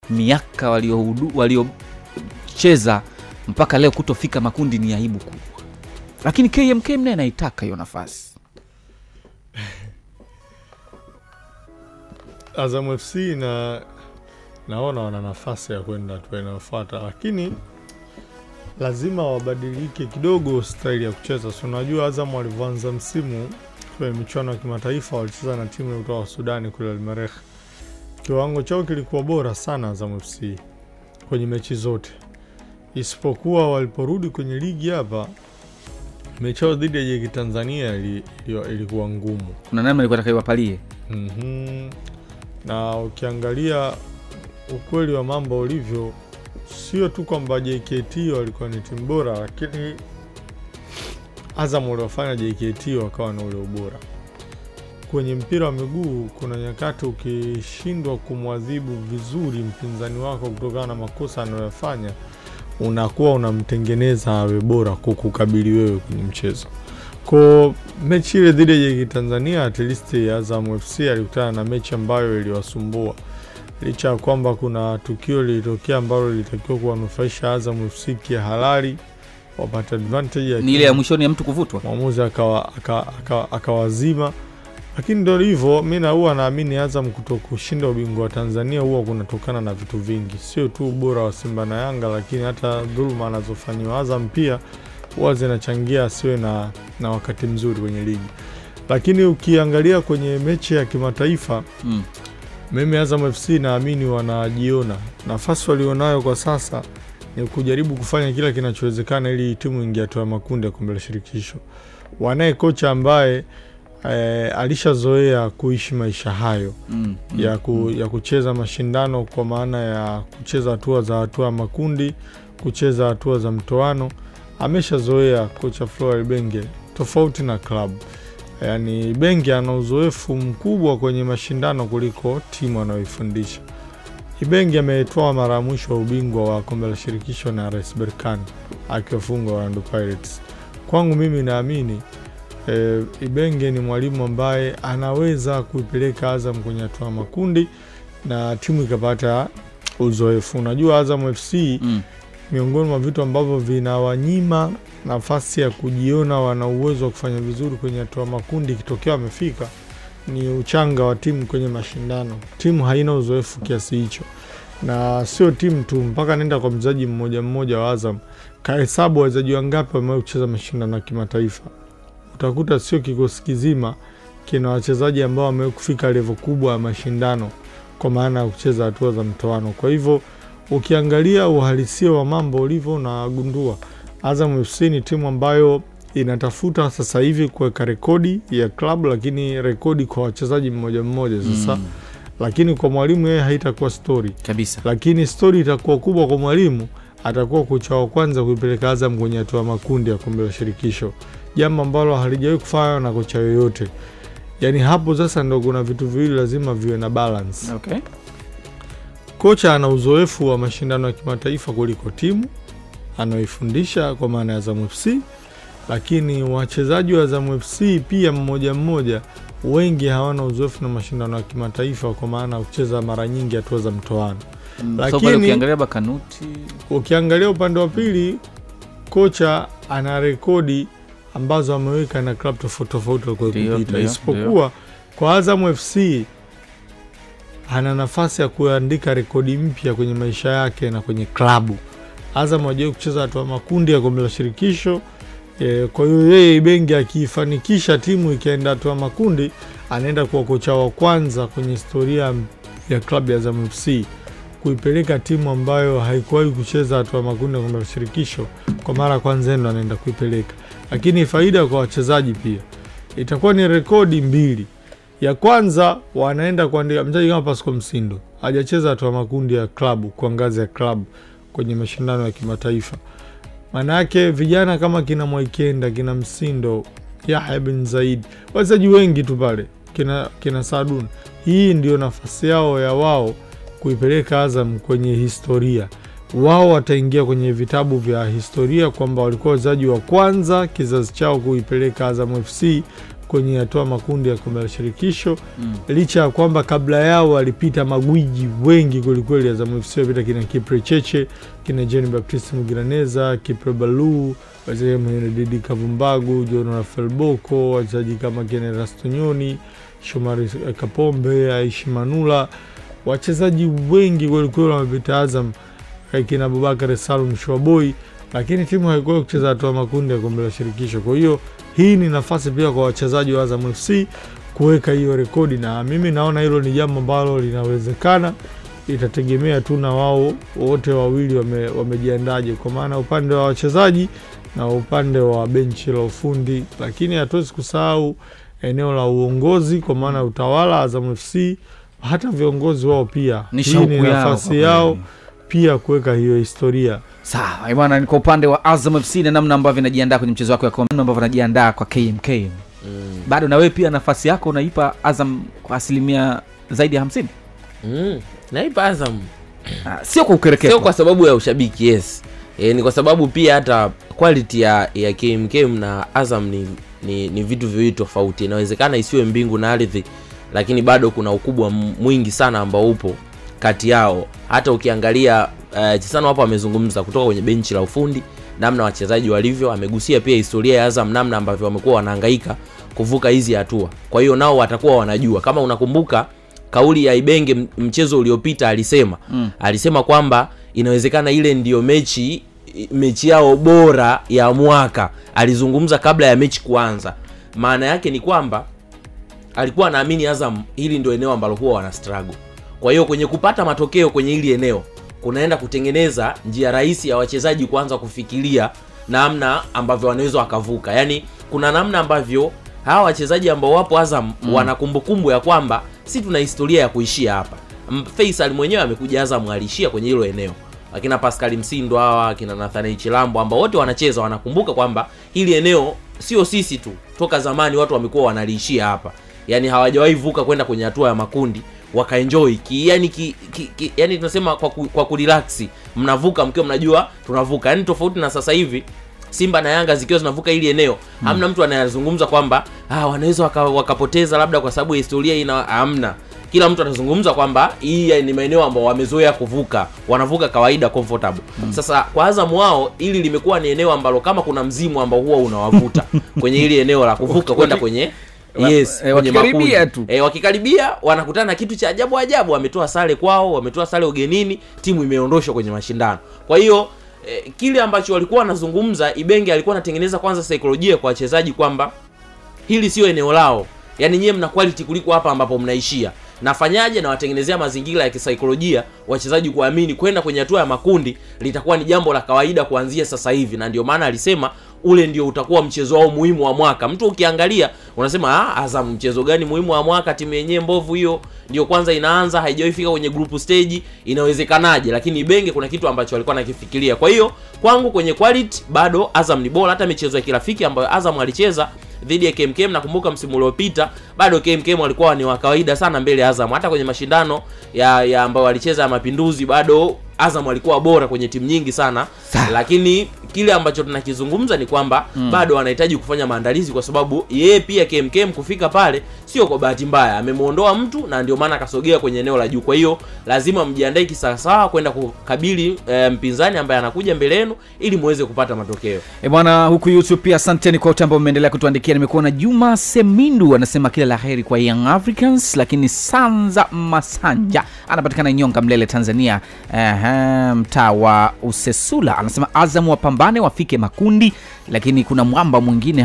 miaka waliocheza mpaka leo kutofika makundi ni aibu kubwa. Lakini KMKM naye anaitaka hiyo nafasi. Azam FC naona wana nafasi ya kwenda hatua inayofuata, lakini lazima wabadilike kidogo style ya kucheza. So unajua Azam walivyoanza msimu kwenye michuano ya kimataifa walicheza na timu kutoka Sudani kule Al-Merrikh. Kiwango chao kilikuwa bora sana Azam FC kwenye mechi zote. Isipokuwa waliporudi kwenye ligi hapa, mechi yao dhidi ya JK Tanzania ilikuwa ngumu. Kuna namna ilikuwa takaiwapalie. Na ukiangalia ukweli wa mambo ulivyo, sio tu kwamba JKT walikuwa ni timu bora, lakini Azam waliofanya JKT wakawa na ule ubora. Kwenye mpira wa miguu kuna nyakati ukishindwa kumwadhibu vizuri mpinzani wako kutokana na makosa anayofanya, unakuwa unamtengeneza awe bora kukukabili wewe kwenye mchezo. Kwa mechi ile dhidi ya JK Tanzania, at least Azam FC alikutana na mechi ambayo iliwasumbua. Licha ya kwamba kuna tukio lilitokea ambalo lilitakiwa kuwanufaisha Azam FC kihalali, wapata advantage. Ni ile ya mwishoni ya mtu kuvutwa. Mwamuzi akawazima. Lakini ndio hivyo, mimi huwa naamini Azam kutokushinda ubingwa wa Tanzania huwa kunatokana na vitu vingi. Sio tu ubora wa Simba na Yanga, lakini hata dhuluma anazofanywa Azam pia huwa zinachangia asiwe na wakati mzuri kwenye ligi. Lakini ukiangalia kwenye mechi ya kimataifa, mimi Azam FC naamini wanajiona. Nafasi walionayo kwa sasa ni kujaribu kufanya kila kinachowezekana ili timu ingie hatua ya makundi ya kombe la shirikisho. Wanaye kocha ambaye alishazoea kuishi maisha hayo ya kucheza mashindano, kwa maana ya kucheza hatua makundi, kucheza hatua za mtoano. Ameshazoea kocha Flora Ibenge, tofauti na club. Yani Ibenge ana uzoefu mkubwa kwenye mashindano kuliko timu anayoifundisha. Ibenge ametoa mara mwisho ubingwa wa kombe la shirikisho na RS Berkane akiwafunga Orlando Pirates. Kwangu mimi naamini Ibenge ni mwalimu ambaye anaweza kuipeleka Azam kwenye hatua makundi na timu ikapata uzoefu. Unajua Azam FC miongoni mwa vitu ambavyo vinawanyima nafasi ya kujiona wana uwezo wa kufanya vizuri kwenye hatua makundi kitokea wamefika ni uchanga wa timu kwenye mashindano. Timu haina uzoefu kiasi hicho. Na sio timu tu, mpaka nenda kwa mchezaji mmoja wa Azam, kahesabu wachezaji wangapi wamewahi kucheza mashindano ya kimataifa. Utakuta sio kikosi kizima kina wachezaji ambao wamewahi kufika level kubwa ya mashindano kwa maana ya kucheza hatua za mtoano. Kwa hivyo ukiangalia uhalisia wa mambo ulivyo na gundua Azam FC ni timu ambayo inatafuta sasa hivi kuweka rekodi ya club, lakini rekodi kwa wachezaji mmoja sasa. Lakini kwa mwalimu yeye haitakuwa story kabisa. Lakini story itakuwa kubwa kwa mwalimu, atakuwa kocha wa kwanza kuipeleka Azam kwenye hatua makundi ya kombe la shirikisho. Jambo ambalo halijawahi kufanywa na kocha yoyote. Yani hapo sasa ndio kuna vitu viwili lazima viwe na balance. Okay. Kocha ana uzoefu wa mashindano ya kimataifa kuliko timu anaoifundisha kwa maana ya Azam FC, lakini wachezaji wa Azam FC pia mmoja wengi hawana uzoefu na mashindano ya kimataifa kwa maana kucheza mara nyingi hatua za mtoano. Lakini ukiangalia Bakanuti, ukiangalia upande wa pili, kocha ana rekodi ambazo ameweka na club tofauti kwa kupita. Isipokuwa kwa Azam FC ana nafasi ya kuandika rekodi mpya kwenye maisha yake na kwenye klabu. Azam hajawahi kucheza hatua makundi ya kombe la shirikisho. Kwa hiyo yeye Ibenge akifanikisha timu ikaenda hatua makundi, anaenda kuwa kocha wa kwanza kwenye historia ya klabu ya Azam FC kuipeleka timu ambayo haikuwahi kucheza hatua makundi ya kombe la shirikisho kwa mara kwanza, ndo anaenda kuipeleka. Lakini faida kwa wachezaji pia itakuwa ni rekodi mbili. Ya kwanza, wanaenda kuandika mchezaji kama Pascal Msindo hajacheza hatua makundi ya klabu kwa ngazi ya klabu kwenye mashindano ya kimataifa. Maana yake vijana kama kina Mwaikenda, kina Msindo, Yahya bin Zaid, wachezaji wengi tu pale, kina Sadun, hii ndio nafasi yao ya wao kuipeleka Azam kwenye historia. Wao wataingia kwenye vitabu vya historia kwamba walikuwa wachezaji wa kwanza kizazi chao kuipeleka Azam FC kwenye hatua makundi ya kombe la shirikisho. Licha ya kwamba kabla yao walipita magwiji wengi kwelikweli. Azam FC walipita kina Kipre Cheche, kina Jean Baptiste Mugiraneza, Kipre Balu, wachezaji kama Didi Kavumbagu, John Rafael Boko, wachezaji kama kina Rastonyoni, Shomari Kapombe, Aishi Manula, wachezaji wengi kwelikweli wamepita Azam, kina Abubakar Salum Shwaboi, lakini timu haikuwa kucheza hatua makundi ya kombe la shirikisho. Kwa hiyo hii ni nafasi pia kwa wachezaji wa Azam FC kuweka hiyo rekodi, na mimi naona hilo ni jambo ambalo linawezekana. Itategemea tu na wao wote wawili wamejiandaje, kwa maana upande wa wachezaji na upande wa benchi la ufundi. Lakini hatuwezi kusahau eneo la uongozi, kwa maana utawala Azam FC, hata viongozi wao pia hii ni nafasi yao pia kuweka hiyo historia. Sawa, bwana, ni kwa upande wa Azam FC na namna ambavyo vinajiandaa kwenye mchezo wako wa kombe, ambavyo vinajiandaa kwa KMKM. Bado na wewe pia nafasi yako unaipa Azam kwa asilimia zaidi ya 50? Naipa Azam. Sio kwa ukereketo. Sio kwa sababu ya ushabiki, yes. Ni kwa sababu pia hata quality ya KMKM na Azam ni vitu viwili tofauti. Inawezekana isiwe mbingu na ardhi, lakini bado kuna ukubwa mwingi sana ambao upo kati yao. Hata ukiangalia Chisano hapo amezungumza kutoka kwenye benchi la ufundi, namna wachezaji walivyo, amegusia pia historia ya Azam, namna ambavyo wamekuwa wanahangaika kuvuka hizi hatua. Kwa hiyo nao watakuwa wanajua. Kama unakumbuka kauli ya Ibenge mchezo uliopita, alisema kwamba inawezekana ile ndio mechi yao bora ya mwaka. Alizungumza kabla ya mechi kuanza. Maana yake ni kwamba alikuwa anaamini Azam hili ndio eneo ambalo huwa wana struggle. Kwa hiyo kwenye kupata matokeo kwenye hili eneo kunaenda kutengeneza njia rahisi ya wachezaji kuanza kufikiria namna ambavyo wanaweza wakavuka. Yaani kuna namna ambavyo hawa wachezaji ambao wapo Azam wana kumbukumbu ya kwamba si tuna historia ya kuishia hapa. Faisal mwenyewe amekuja Azam alishia kwenye hilo eneo. Akina Pascal Msindo hawa, akina Nathaniel Chilambo ambao wote wanacheza wanakumbuka kwamba hili eneo sio sisi tu. Toka zamani watu wamekuwa wanaliishia hapa. Yaani hawajawahi vuka kwenda kwenye hatua ya makundi wakaenjoy yani tunasema kwa kurelax, mnavuka mkiwa mnajua tunavuka. Yani tofauti na sasa hivi Simba na Yanga zikiwa zinavuka hili eneo, hamna mtu anayezungumza kwamba wanaweza wakapoteza labda kwa sababu historia ina hamna. Kila mtu anazungumza kwamba hii ni maeneo ambayo wamezoea kuvuka, wanavuka kawaida comfortable. Sasa kwa Azam wao ili limekuwa ni eneo ambalo kama kuna mzimu ambao huwa unawavuta kwenye hili eneo la kuvuka kwenda kwenye wakikaribia tu. Wakikaribia wanakutana na kitu cha ajabu. Wametoa sare kwao, wametoa sare ugenini, timu imeondoshwa kwenye mashindano. Kwa hiyo kile ambacho walikuwa wanazungumza, Ibenge alikuwa anatengeneza kwanza saikolojia kwa wachezaji kwamba hili sio eneo lao. Yaani nyewe mna quality kuliko hapa ambapo mnaishia. Nafanyaje? Na watengenezea mazingira ya kisaikolojia wachezaji kuamini kwenda kwenye hatua ya makundi litakuwa ni jambo la kawaida kuanzia sasa hivi. Na ndio maana alisema ule ndio utakuwa mchezo wao muhimu wa mwaka. Mtu ukiangalia unasema Azam mchezo gani muhimu wa mwaka, timu yenyewe mbovu hiyo, ndio kwanza inaanza, haijawahi fika kwenye group stage, inawezekanaje? Lakini Ibenge kuna kitu ambacho alikuwa anakifikiria. Kwa hiyo kwangu kwenye quality bado Azam ni bora. Hata michezo ya kirafiki ambayo Azam alicheza dhidi ya KMKM, nakumbuka msimu uliopita, bado KMKM walikuwa ni wa kawaida sana mbele ya Azam. Hata kwenye mashindano ya ambayo walicheza ya Mapinduzi bado Azam walikuwa bora kwenye timu nyingi sana. Lakini kile ambacho tunakizungumza ni kwamba bado wanahitaji kufanya maandalizi, kwa sababu yeye pia KMKM kufika pale sio kwa bahati mbaya, amemuondoa mtu na ndio maana akasogea kwenye eneo la juu. Kwa hiyo lazima mjiandae kisawasawa kwenda kukabili mpinzani ambaye anakuja mbele yenu ili muweze kupata matokeo. Bwana, huku YouTube pia asanteni kwa wote ambao mmeendelea kutuandikia. Nimekuona Juma Semindu anasema kila laheri kwa Young Africans, lakini Sanza Masanja anapatikana Nyonga Mlele Tanzania, mtaa wa Usesula, anasema Azam wapambane wafike makundi, lakini kuna mwamba mwingine